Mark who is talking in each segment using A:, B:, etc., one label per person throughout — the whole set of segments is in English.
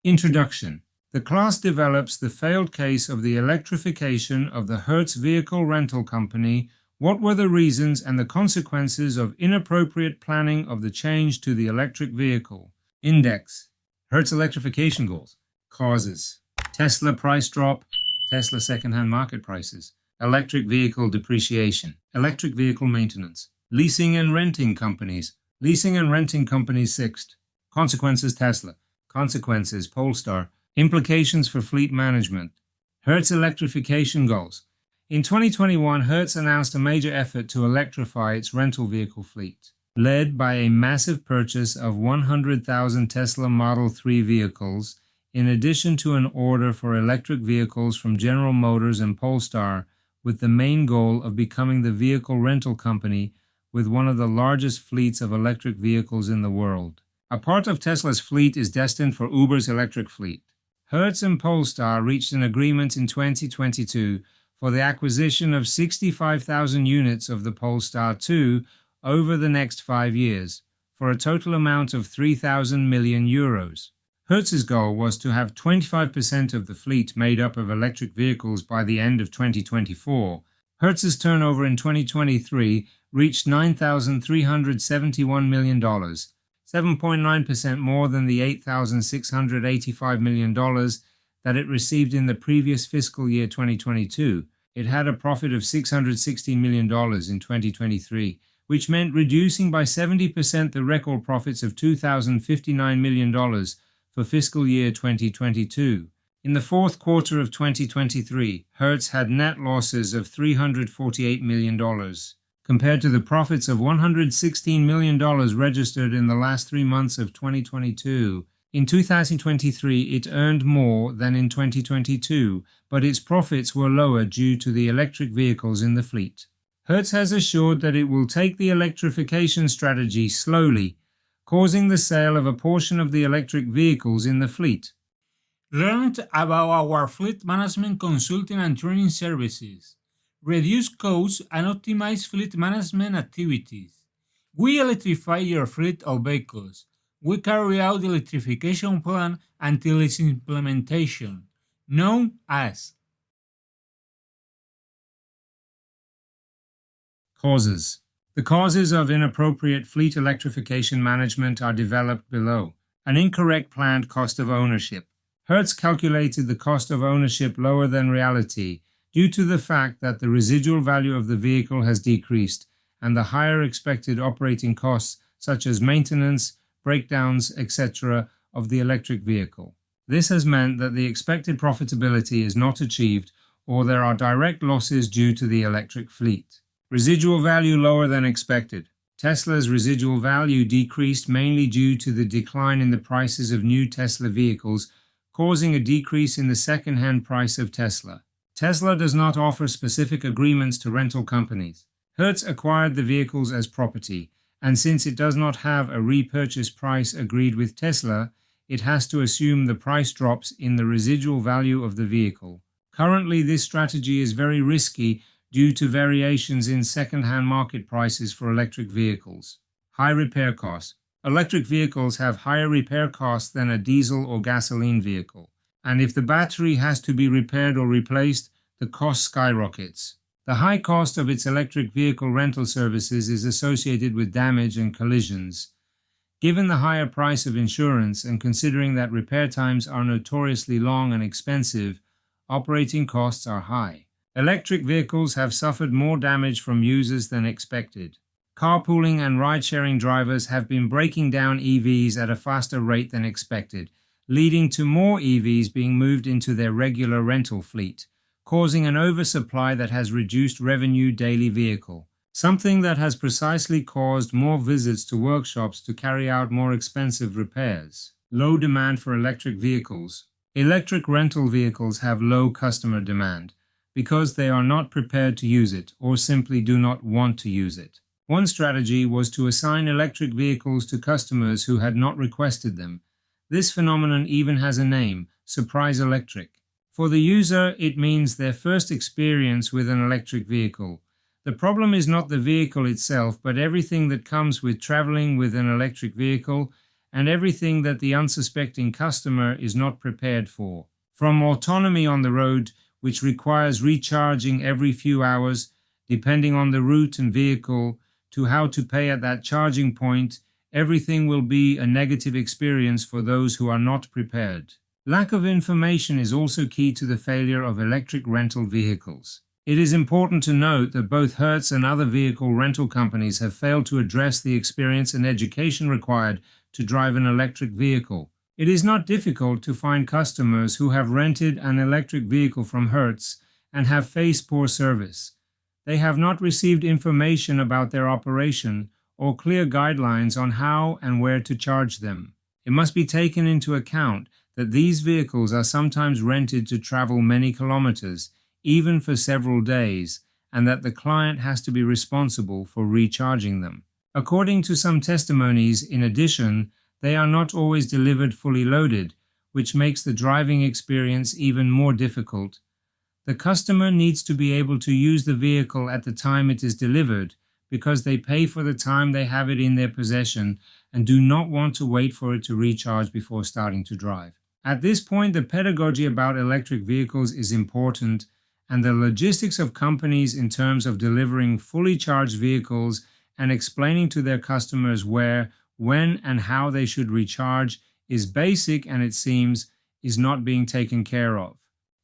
A: Introduction. The class develops the failed case of the electrification of the Hertz Vehicle Rental Company. What were the reasons and the consequences of inappropriate planning of the change to the electric vehicle? Index. Hertz electrification goals. Causes. Tesla price drop. Tesla second-hand market prices. Electric vehicle depreciation. Electric vehicle maintenance. Leasing and renting companies. Leasing and renting companies sixth. Consequences Tesla. Consequences Polestar. Implications for fleet management. Hertz electrification goals. In 2021, Hertz announced a major effort to electrify its rental vehicle fleet, led by a massive purchase of 100,000 Tesla Model 3 vehicles, in addition to an order for electric vehicles from General Motors and Polestar, with the main goal of becoming the vehicle rental company with one of the largest fleets of electric vehicles in the world. A part of Tesla's fleet is destined for Uber's electric fleet. Hertz and Polestar reached an agreement in 2022 for the acquisition of 65,000 units of the Polestar 2 over the next 5 years, for a total amount of 3,000 million euros. Hertz's goal was to have 25% of the fleet made up of electric vehicles by the end of 2024. Hertz's turnover in 2023 reached $9,371 million, 7.9% more than the $8,685 million that it received in the previous fiscal year 2022. It had a profit of $616 million in 2023, which meant reducing by 70% the record profits of $2,059 million for fiscal year 2022. In the fourth quarter of 2023, Hertz had net losses of $348 million, compared to the profits of $116 million registered in the last 3 months of 2022. In 2023, it earned more than in 2022, but its profits were lower due to the electric vehicles in the fleet. Hertz has assured that it will take the electrification strategy slowly, causing the sale of a portion of the electric vehicles in the fleet.
B: Learn about our fleet management consulting and training services. Reduce costs and optimize fleet management activities. We electrify your fleet of vehicles. We carry out the electrification plan until its implementation, known as
A: Causes. The causes of inappropriate fleet electrification management are developed below. An incorrect planned cost of ownership. Hertz calculated the cost of ownership lower than reality due to the fact that the residual value of the vehicle has decreased and the higher expected operating costs such as maintenance, breakdowns, etc. of the electric vehicle. This has meant that the expected profitability is not achieved or there are direct losses due to the electric fleet. Residual value lower than expected. Tesla's residual value decreased mainly due to the decline in the prices of new Tesla vehicles, causing a decrease in the second-hand price of Tesla. Tesla does not offer specific agreements to rental companies. Hertz acquired the vehicles as property, and since it does not have a repurchase price agreed with Tesla, it has to assume the price drops in the residual value of the vehicle. Currently, this strategy is very risky due to variations in second-hand market prices for electric vehicles. High repair costs. Electric vehicles have higher repair costs than a diesel or gasoline vehicle, and if the battery has to be repaired or replaced, the cost skyrockets. The high cost of its electric vehicle rental services is associated with damage and collisions. Given the higher price of insurance and considering that repair times are notoriously long and expensive, operating costs are high. Electric vehicles have suffered more damage from users than expected. Carpooling and ride-sharing drivers have been breaking down EVs at a faster rate than expected, leading to more EVs being moved into their regular rental fleet, causing an oversupply that has reduced revenue daily vehicle, something that has precisely caused more visits to workshops to carry out more expensive repairs. Low demand for electric vehicles. Electric rental vehicles have low customer demand because they are not prepared to use it or simply do not want to use it. One strategy was to assign electric vehicles to customers who had not requested them. This phenomenon even has a name, surprise electric. For the user, it means their first experience with an electric vehicle. The problem is not the vehicle itself, but everything that comes with traveling with an electric vehicle, and everything that the unsuspecting customer is not prepared for. From autonomy on the road, which requires recharging every few hours, depending on the route and vehicle, to how to pay at that charging point, everything will be a negative experience for those who are not prepared. Lack of information is also key to the failure of electric rental vehicles. It is important to note that both Hertz and other vehicle rental companies have failed to address the experience and education required to drive an electric vehicle. It is not difficult to find customers who have rented an electric vehicle from Hertz and have faced poor service. They have not received information about their operation or clear guidelines on how and where to charge them. It must be taken into account that these vehicles are sometimes rented to travel many kilometers, even for several days, and that the client has to be responsible for recharging them. According to some testimonies, in addition, they are not always delivered fully loaded, which makes the driving experience even more difficult. The customer needs to be able to use the vehicle at the time it is delivered because they pay for the time they have it in their possession and do not want to wait for it to recharge before starting to drive. At this point, the pedagogy about electric vehicles is important, and the logistics of companies in terms of delivering fully charged vehicles and explaining to their customers where, when, and how they should recharge is basic, and it seems is not being taken care of.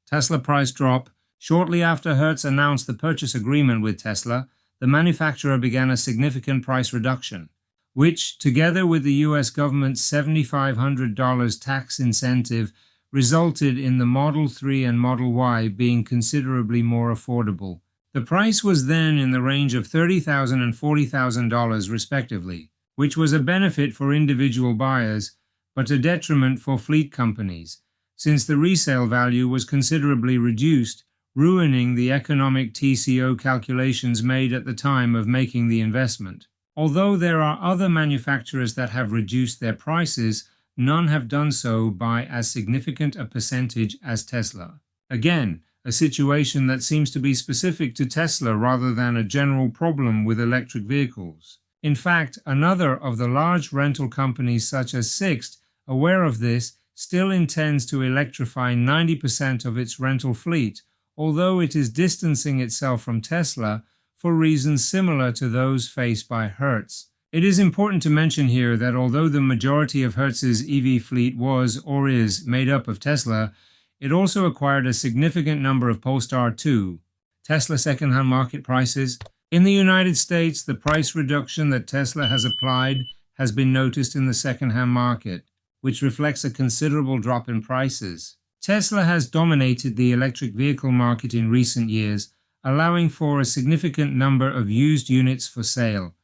A: Tesla price drop. Shortly after Hertz announced the purchase agreement with Tesla, the manufacturer began a significant price reduction, which, together with the US government's $7,500 tax incentive, resulted in the Model 3 and Model Y being considerably more affordable. The price was then in the range of $30,000 and $40,000 respectively, which was a benefit for individual buyers, but a detriment for fleet companies, since the resale value was considerably reduced, ruining the economic TCO calculations made at the time of making the investment. Although there are other manufacturers that have reduced their prices, none have done so by as significant a percentage as Tesla. Again, a situation that seems to be specific to Tesla rather than a general problem with electric vehicles. In fact, another of the large rental companies such as Sixt, aware of this, still intends to electrify 90% of its rental fleet, although it is distancing itself from Tesla for reasons similar to those faced by Hertz. It is important to mention here that although the majority of Hertz's EV fleet was or is made up of Tesla, it also acquired a significant number of Polestar 2. Tesla second-hand market prices. In the United States, the price reduction that Tesla has applied has been noticed in the second-hand market, which reflects a considerable drop in prices. Tesla has dominated the electric vehicle market in recent years, allowing for a significant number of used units for sale.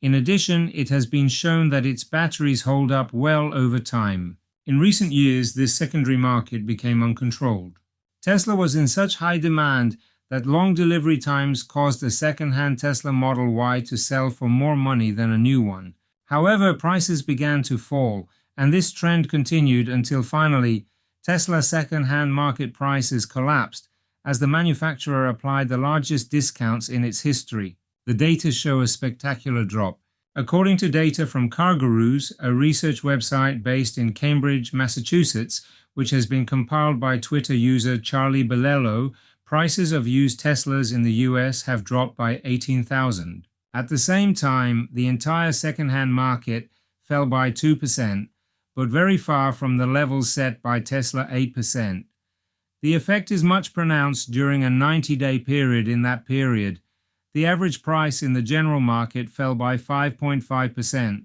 A: In addition, it has been shown that its batteries hold up well over time. In recent years, this secondary market became uncontrolled. Tesla was in such high demand that long delivery times caused a second-hand Tesla Model Y to sell for more money than a new one. However, prices began to fall, and this trend continued until finally Tesla second-hand market prices collapsed as the manufacturer applied the largest discounts in its history. The data show a spectacular drop. According to data from CarGurus, a research website based in Cambridge, Massachusetts, which has been compiled by Twitter user Charlie Bellello, prices of used Teslas in the US have dropped by 18,000. At the same time, the entire second-hand market fell by 2%, but very far from the levels set by Tesla 8%. The effect is much pronounced during a 90-day period. In that period, the average price in the general market fell by 5.5%,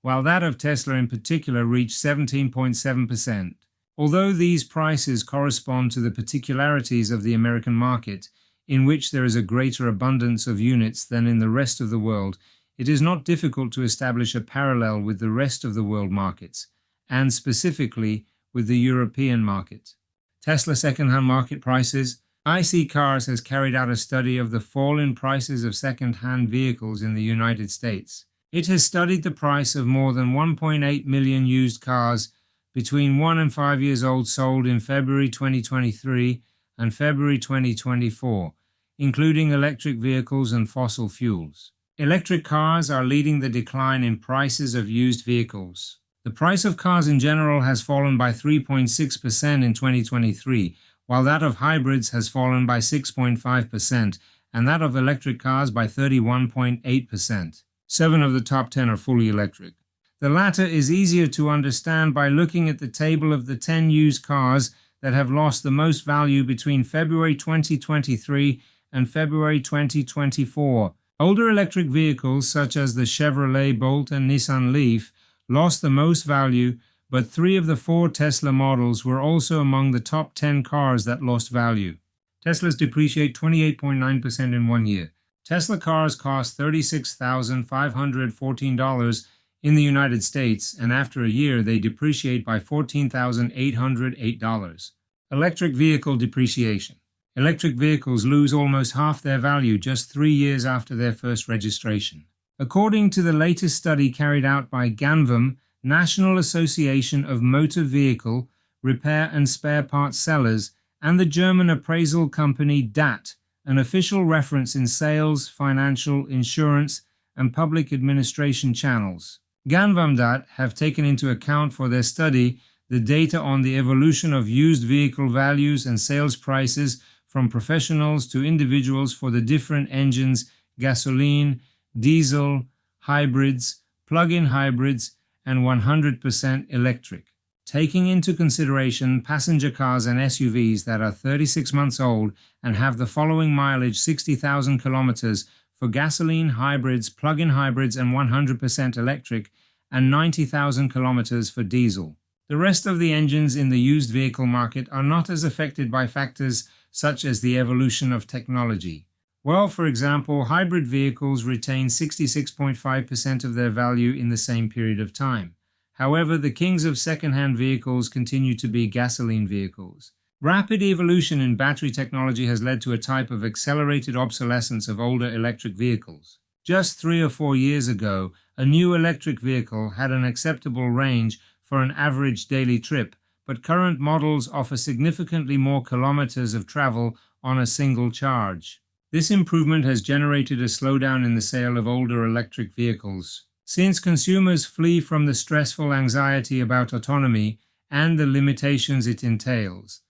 A: while that of Tesla in particular reached 17.7%. Although these prices correspond to the particularities of the American market, in which there is a greater abundance of units than in the rest of the world, it is not difficult to establish a parallel with the rest of the world markets, and specifically with the European market. Tesla second-hand market prices. iSeeCars has carried out a study of the fall in prices of second-hand vehicles in the United States. It has studied the price of more than 1.8 million used cars between 1 and 5 years old sold in February 2023 and February 2024, including electric vehicles and fossil fuels. Electric cars are leading the decline in prices of used vehicles. The price of cars in general has fallen by 3.6% in 2023, while that of hybrids has fallen by 6.5%, and that of electric cars by 31.8%. 7 of the top 10 are fully electric. The latter is easier to understand by looking at the table of the 10 used cars that have lost the most value between February 2023 and February 2024. Older electric vehicles such as the Chevrolet Bolt and Nissan Leaf lost the most value, but 3 of the 4 Tesla models were also among the top 10 cars that lost value. Teslas depreciate 28.9% in 1 year. Tesla cars cost $36,514 in the United States, and after a year they depreciate by $14,808. Electric vehicle depreciation. Electric vehicles lose almost half their value just 3 years after their first registration. According to the latest study carried out by GANVM, National Association of Motor Vehicle, Repair and Spare Parts Sellers, and the German appraisal company DAT, an official reference in sales, financial, insurance, and public administration channels. GANVM DAT have taken into account for their study the data on the evolution of used vehicle values and sales prices from professionals to individuals for the different engines, gasoline, diesel, hybrids, plug-in hybrids, and 100% electric. Taking into consideration passenger cars and SUVs that are 36 months old and have the following mileage 60,000 kilometers for gasoline, hybrids, plug-in hybrids, and 100% electric, and 90,000 kilometers for diesel. The rest of the engines in the used vehicle market are not as affected by factors such as the evolution of technology. Well, for example, hybrid vehicles retain 66.5% of their value in the same period of time. However, the kings of second-hand vehicles continue to be gasoline vehicles. Rapid evolution in battery technology has led to a type of accelerated obsolescence of older electric vehicles. Just 3 or 4 years ago, a new electric vehicle had an acceptable range for an average daily trip, but current models offer significantly more kilometers of travel on a single charge. This improvement has generated a slowdown in the sale of older electric vehicles. Since consumers flee from the stressful anxiety about autonomy and the limitations it entails.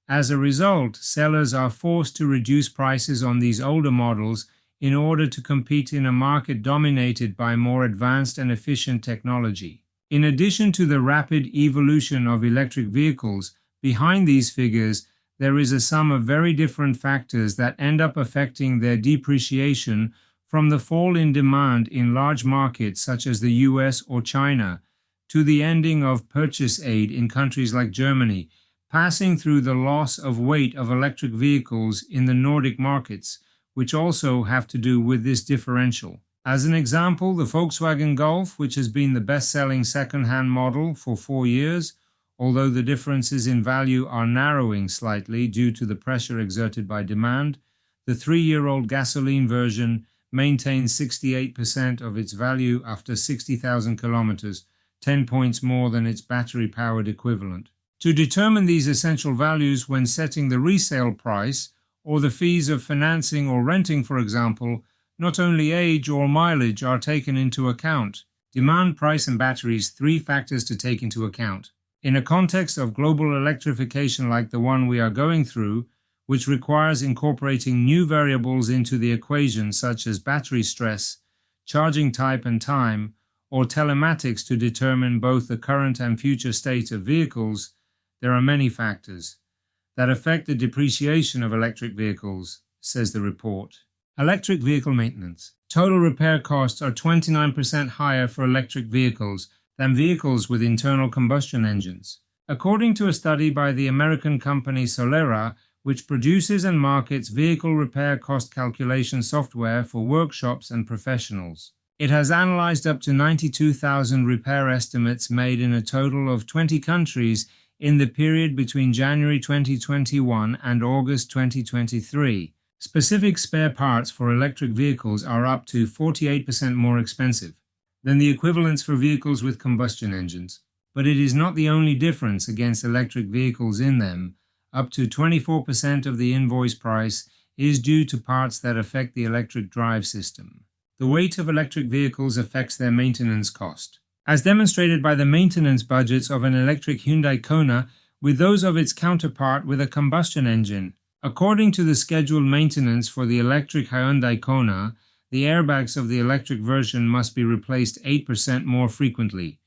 A: As a result, sellers are forced to reduce prices on these older models in order to compete in a market dominated by more advanced and efficient technology. In addition to the rapid evolution of electric vehicles, behind these figures, there is a sum of very different factors that end up affecting their depreciation, from the fall in demand in large markets such as the US or China, to the ending of purchase aid in countries like Germany, passing through the loss of weight of electric vehicles in the Nordic markets, which also have to do with this differential. As an example, the Volkswagen Golf, which has been the best-selling second-hand model for 4 years, although the differences in value are narrowing slightly due to the pressure exerted by demand, the 3-year-old gasoline version maintains 68% of its value after 60,000 kilometers, 10 points more than its battery-powered equivalent. To determine these essential values when setting the resale price, or the fees of financing or renting, for example, not only age or mileage are taken into account. Demand, price, and batteries, 3 factors to take into account. In a context of global electrification like the one we are going through, which requires incorporating new variables into the equation such as battery stress, charging type and time, or telematics to determine both the current and future state of vehicles, there are many factors that affect the depreciation of electric vehicles, says the report. Electric vehicle maintenance. Total repair costs are 29% higher for electric vehicles than vehicles with internal combustion engines. According to a study by the American company Solera, which produces and markets vehicle repair cost calculation software for workshops and professionals. It has analyzed up to 92,000 repair estimates made in a total of 20 countries in the period between January 2021 and August 2023. Specific spare parts for electric vehicles are up to 48% more expensive than the equivalents for vehicles with combustion engines. But it is not the only difference against electric vehicles in them. Up to 24% of the invoice price is due to parts that affect the electric drive system. The weight of electric vehicles affects their maintenance cost. as demonstrated by the maintenance budgets of an electric Hyundai Kona with those of its counterpart with a combustion engine. According to the scheduled maintenance for the electric Hyundai Kona, the airbags of the electric version must be replaced 8% more frequently.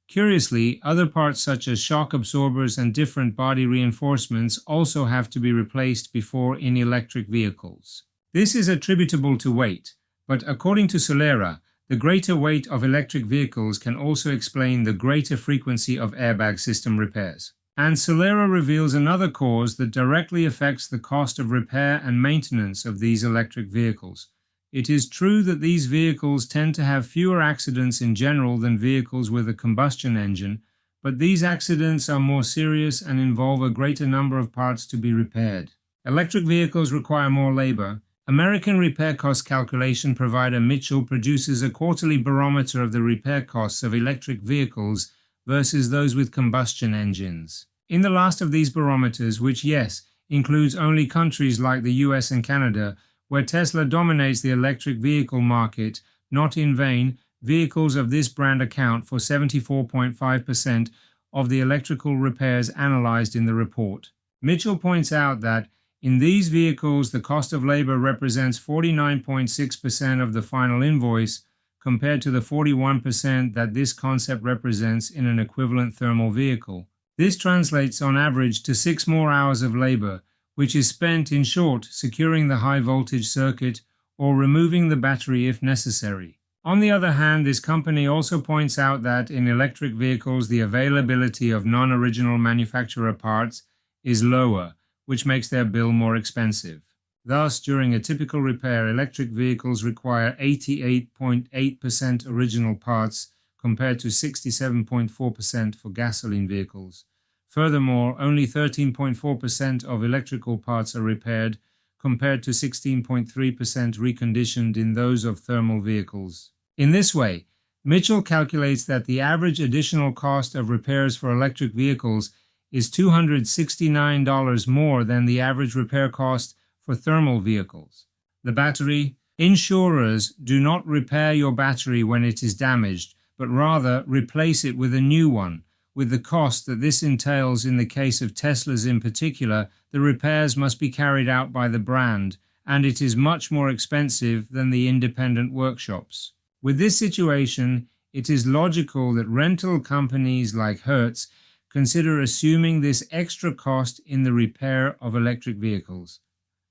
A: Curiously, other parts such as shock absorbers and different body reinforcements also have to be replaced before in electric vehicles. This is attributable to weight, but according to Solera, the greater weight of electric vehicles can also explain the greater frequency of airbag system repairs. And Solera reveals another cause that directly affects the cost of repair and maintenance of these electric vehicles. It is true that these vehicles tend to have fewer accidents in general than vehicles with a combustion engine, but these accidents are more serious and involve a greater number of parts to be repaired. Electric vehicles require more labor. American repair cost calculation provider Mitchell produces a quarterly barometer of the repair costs of electric vehicles versus those with combustion engines. In the last of these barometers, which yes, includes only countries like the US and Canada, where Tesla dominates the electric vehicle market, not in vain, vehicles of this brand account for 74.5% of the electrical repairs analyzed in the report. Mitchell points out that in these vehicles, the cost of labor represents 49.6% of the final invoice, compared to the 41% that this concept represents in an equivalent thermal vehicle. This translates on average to 6 more hours of labor, which is spent, in short, securing the high voltage circuit or removing the battery if necessary. On the other hand, this company also points out that in electric vehicles the availability of non-original manufacturer parts is lower, which makes their bill more expensive. Thus, during a typical repair, electric vehicles require 88.8% original parts compared to 67.4% for gasoline vehicles. Furthermore, only 13.4% of electrical parts are repaired, compared to 16.3% reconditioned in those of thermal vehicles. In this way, Mitchell calculates that the average additional cost of repairs for electric vehicles is $269 more than the average repair cost for thermal vehicles. The battery. Insurers do not repair your battery when it is damaged, but rather replace it with a new one. With the cost that this entails in the case of Teslas in particular, the repairs must be carried out by the brand, and it is much more expensive than the independent workshops. With this situation, it is logical that rental companies like Hertz consider assuming this extra cost in the repair of electric vehicles,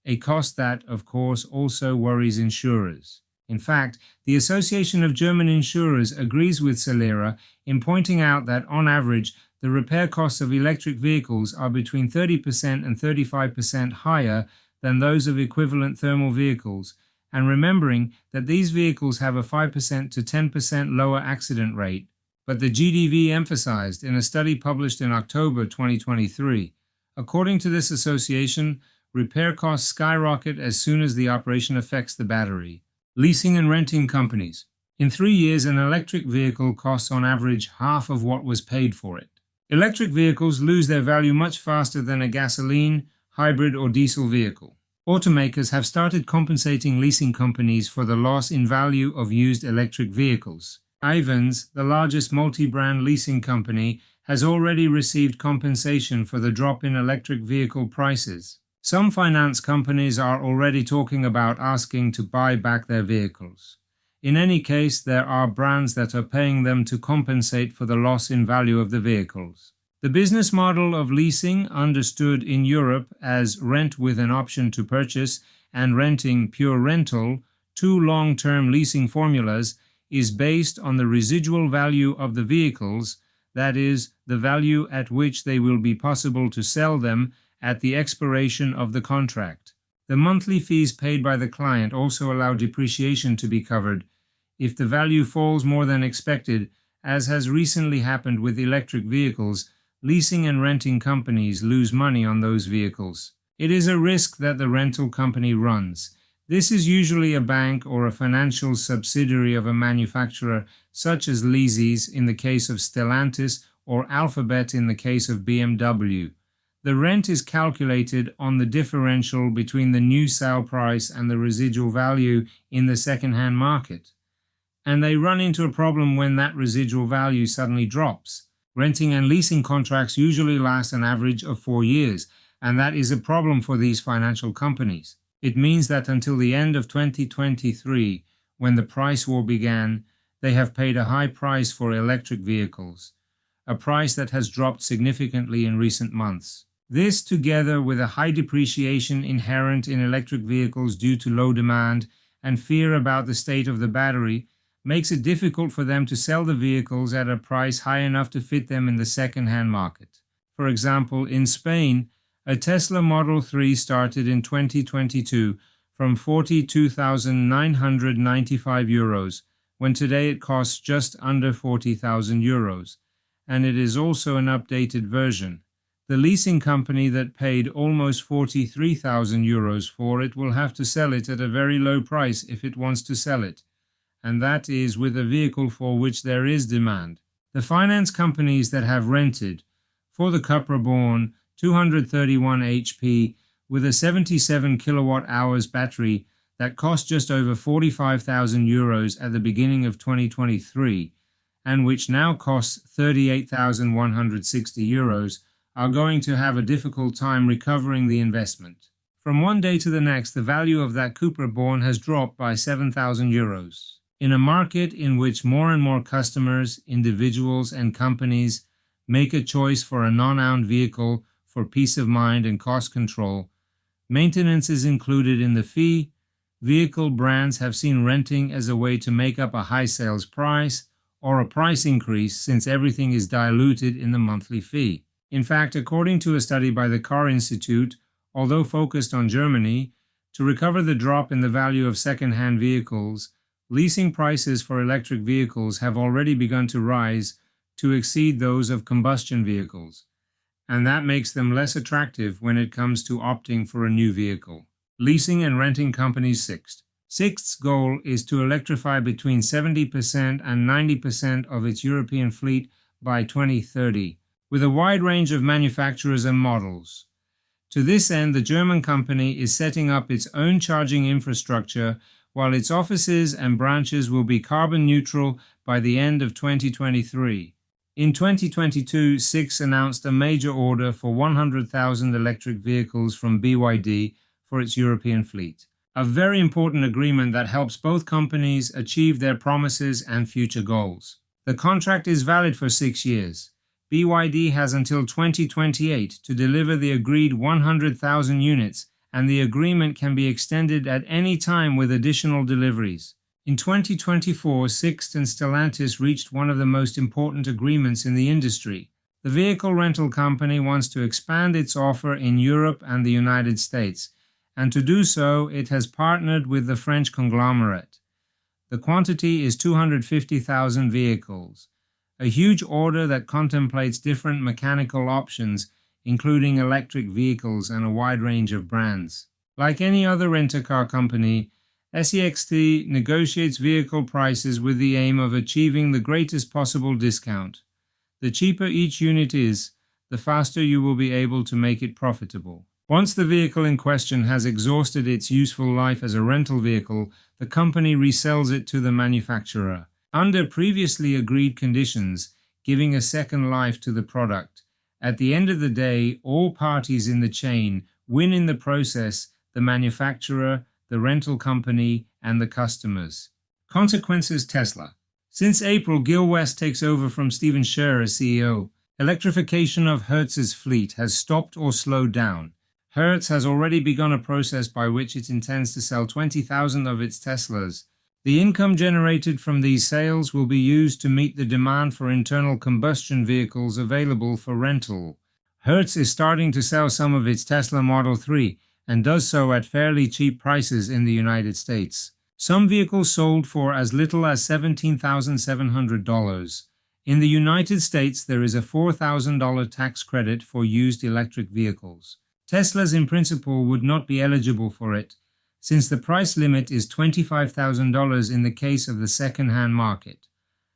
A: a cost that, of course, also worries insurers. In fact, the Association of German Insurers agrees with Solera in pointing out that, on average, the repair costs of electric vehicles are between 30% and 35% higher than those of equivalent thermal vehicles, and remembering that these vehicles have a 5% to 10% lower accident rate. But the GDV emphasized in a study published in October 2023, according to this association, repair costs skyrocket as soon as the operation affects the battery. Leasing and renting companies. In 3 years, an electric vehicle costs on average half of what was paid for it. Electric vehicles lose their value much faster than a gasoline, hybrid, or diesel vehicle. Automakers have started compensating leasing companies for the loss in value of used electric vehicles. Ayvens, the largest multi-brand leasing company, has already received compensation for the drop in electric vehicle prices. Some finance companies are already talking about asking to buy back their vehicles. In any case, there are brands that are paying them to compensate for the loss in value of the vehicles. The business model of leasing, understood in Europe as rent with an option to purchase and renting pure rental, two long-term leasing formulas, is based on the residual value of the vehicles, that is, the value at which they will be possible to sell them at the expiration of the contract. The monthly fees paid by the client also allow depreciation to be covered if the value falls more than expected, as has recently happened with electric vehicles. Leasing and renting companies lose money on those vehicles. It is a risk that the rental company runs. This is usually a bank or a financial subsidiary of a manufacturer, such as Leasys in the case of Stellantis or Alphabet in the case of BMW. The rent is calculated on the differential between the new sale price and the residual value in the second-hand market. and they run into a problem when that residual value suddenly drops. Renting and leasing contracts usually last an average of 4 years, and that is a problem for these financial companies. It means that until the end of 2023, when the price war began, they have paid a high price for electric vehicles, a price that has dropped significantly in recent months. This, together with a high depreciation inherent in electric vehicles due to low demand and fear about the state of the battery, makes it difficult for them to sell the vehicles at a price high enough to fit them in the second-hand market. For example, in Spain, a Tesla Model 3 started in 2022 from €42,995, when today it costs just under €40,000, and it is also an updated version. The leasing company that paid almost €43,000 for it will have to sell it at a very low price if it wants to sell it, and that is with a vehicle for which there is demand. The finance companies that have rented for the Cupra Born 231 HP with a 77 kilowatt-hours battery that cost just over €45,000 at the beginning of 2023, and which now costs €38,160, are going to have a difficult time recovering the investment. From one day to the next, the value of that Cupra Born has dropped by €7,000. In a market in which more and more customers, individuals, and companies make a choice for a non-owned vehicle for peace of mind and cost control, maintenance is included in the fee. Vehicle brands have seen renting as a way to make up a high sales price or a price increase, since everything is diluted in the monthly fee. In fact, according to a study by the Car Institute, although focused on Germany, to recover the drop in the value of second-hand vehicles, leasing prices for electric vehicles have already begun to rise to exceed those of combustion vehicles, and that makes them less attractive when it comes to opting for a new vehicle. Leasing and renting companies Sixth's goal is to electrify between 70% and 90% of its European fleet by 2030, with a wide range of manufacturers and models. To this end, the German company is setting up its own charging infrastructure, while its offices and branches will be carbon neutral by the end of 2023. In 2022, Sixt announced a major order for 100,000 electric vehicles from BYD for its European fleet, a very important agreement that helps both companies achieve their promises and future goals. The contract is valid for 6 years. BYD has until 2028 to deliver the agreed 100,000 units, and the agreement can be extended at any time with additional deliveries. In 2024, Sixt and Stellantis reached one of the most important agreements in the industry. The vehicle rental company wants to expand its offer in Europe and the United States, and to do so, it has partnered with the French conglomerate. The quantity is 250,000 vehicles, a huge order that contemplates different mechanical options, including electric vehicles and a wide range of brands. Like any other rent-a-car company, SEXT negotiates vehicle prices with the aim of achieving the greatest possible discount. The cheaper each unit is, the faster you will be able to make it profitable. Once the vehicle in question has exhausted its useful life as a rental vehicle, the company resells it to the manufacturer, under previously agreed conditions, giving a second life to the product. At the end of the day, all parties in the chain win in the process: the manufacturer, the rental company, and the customers. Consequences: Tesla. Since April, Gil West takes over from Stephen Scherr as CEO. Electrification of Hertz's fleet has stopped or slowed down. Hertz has already begun a process by which it intends to sell 20,000 of its Teslas. The income generated from these sales will be used to meet the demand for internal combustion vehicles available for rental. Hertz is starting to sell some of its Tesla Model 3 and does so at fairly cheap prices in the United States. Some vehicles sold for as little as $17,700. In the United States, there is a $4,000 tax credit for used electric vehicles. Teslas in principle would not be eligible for it, since the price limit is $25,000 in the case of the second-hand market.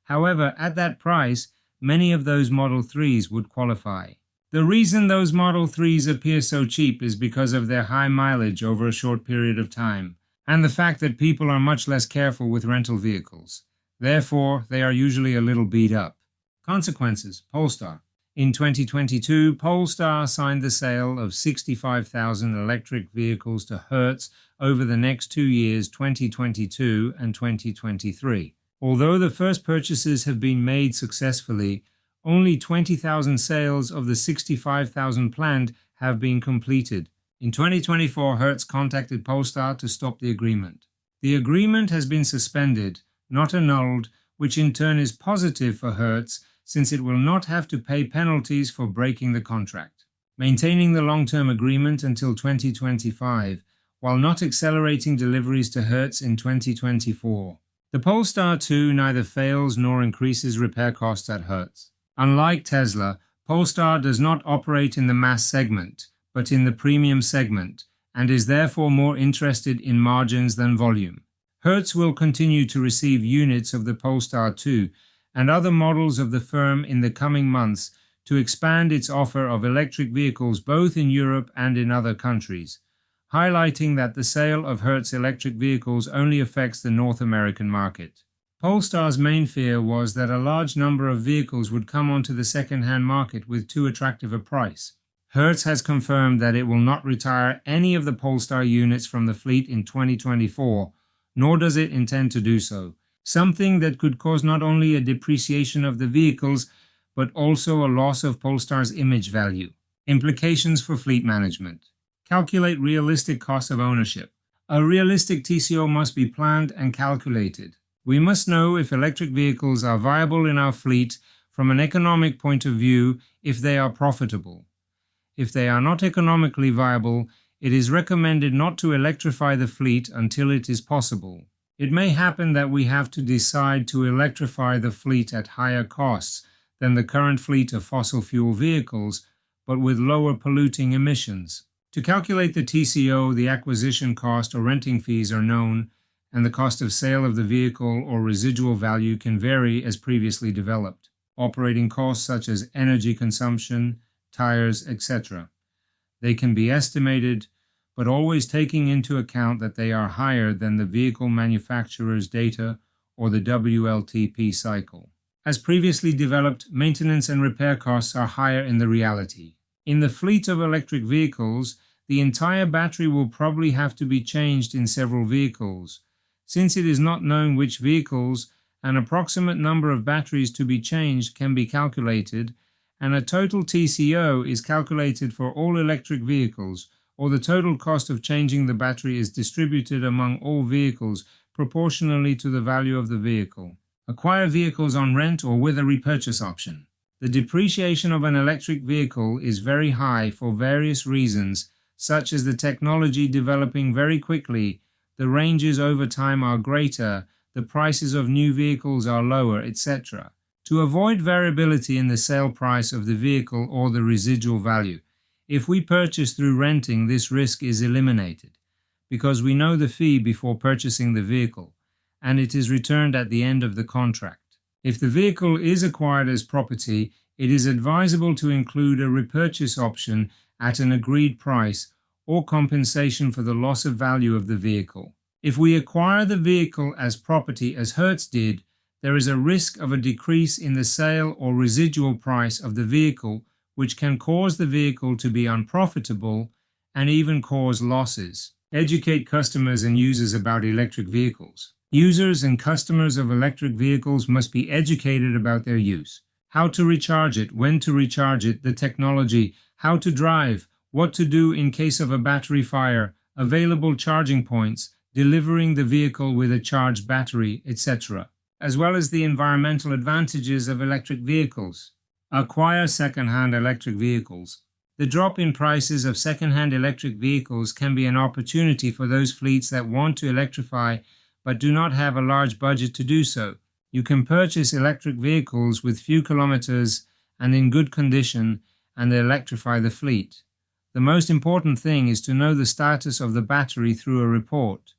A: However, at that price, many of those Model 3s would qualify. The reason those Model 3s appear so cheap is because of their high mileage over a short period of time, and the fact that people are much less careful with rental vehicles. Therefore, they are usually a little beat up. Consequences: Polestar. In 2022, Polestar signed the sale of 65,000 electric vehicles to Hertz over the next 2 years, 2022 and 2023. Although the first purchases have been made successfully, only 20,000 sales of the 65,000 planned have been completed. In 2024, Hertz contacted Polestar to stop the agreement. The agreement has been suspended, not annulled, which in turn is positive for Hertz, since it will not have to pay penalties for breaking the contract, maintaining the long-term agreement until 2025, while not accelerating deliveries to Hertz in 2024. The Polestar 2 neither fails nor increases repair costs at Hertz. Unlike Tesla, Polestar does not operate in the mass segment, but in the premium segment, and is therefore more interested in margins than volume. Hertz will continue to receive units of the Polestar 2 and other models of the firm in the coming months to expand its offer of electric vehicles both in Europe and in other countries, highlighting that the sale of Hertz electric vehicles only affects the North American market. Polestar's main fear was that a large number of vehicles would come onto the second-hand market with too attractive a price. Hertz has confirmed that it will not retire any of the Polestar units from the fleet in 2024, nor does it intend to do so, something that could cause not only a depreciation of the vehicles, but also a loss of Polestar's image value. Implications for fleet management. Calculate realistic cost of ownership. A realistic TCO must be planned and calculated. We must know if electric vehicles are viable in our fleet from an economic point of view, if they are profitable. If they are not economically viable, it is recommended not to electrify the fleet until it is possible. It may happen that we have to decide to electrify the fleet at higher costs than the current fleet of fossil fuel vehicles, but with lower polluting emissions. To calculate the TCO, the acquisition cost or renting fees are known, and the cost of sale of the vehicle or residual value can vary as previously developed. Operating costs such as energy consumption, tires, etc. They can be estimated, but always taking into account that they are higher than the vehicle manufacturer's data or the WLTP cycle. As previously developed, maintenance and repair costs are higher in the reality. In the fleet of electric vehicles, the entire battery will probably have to be changed in several vehicles. Since it is not known which vehicles, an approximate number of batteries to be changed can be calculated, and a total TCO is calculated for all electric vehicles, or the total cost of changing the battery is distributed among all vehicles proportionally to the value of the vehicle. Acquire vehicles on rent or with a repurchase option. The depreciation of an electric vehicle is very high for various reasons, such as the technology developing very quickly, the ranges over time are greater, the prices of new vehicles are lower, etc. To avoid variability in the sale price of the vehicle or the residual value, if we purchase through renting, this risk is eliminated, because we know the fee before purchasing the vehicle, and it is returned at the end of the contract. If the vehicle is acquired as property, it is advisable to include a repurchase option at an agreed price or compensation for the loss of value of the vehicle. If we acquire the vehicle as property as Hertz did, there is a risk of a decrease in the sale or residual price of the vehicle, which can cause the vehicle to be unprofitable and even cause losses. Educate customers and users about electric vehicles. Users and customers of electric vehicles must be educated about their use, how to recharge it, when to recharge it, the technology, how to drive, what to do in case of a battery fire, available charging points, delivering the vehicle with a charged battery, etc., as well as the environmental advantages of electric vehicles. Acquire second-hand electric vehicles. The drop in prices of second-hand electric vehicles can be an opportunity for those fleets that want to electrify but do not have a large budget to do so. You can purchase electric vehicles with few kilometers and in good condition and electrify the fleet. The most important thing is to know the status of the battery through a report.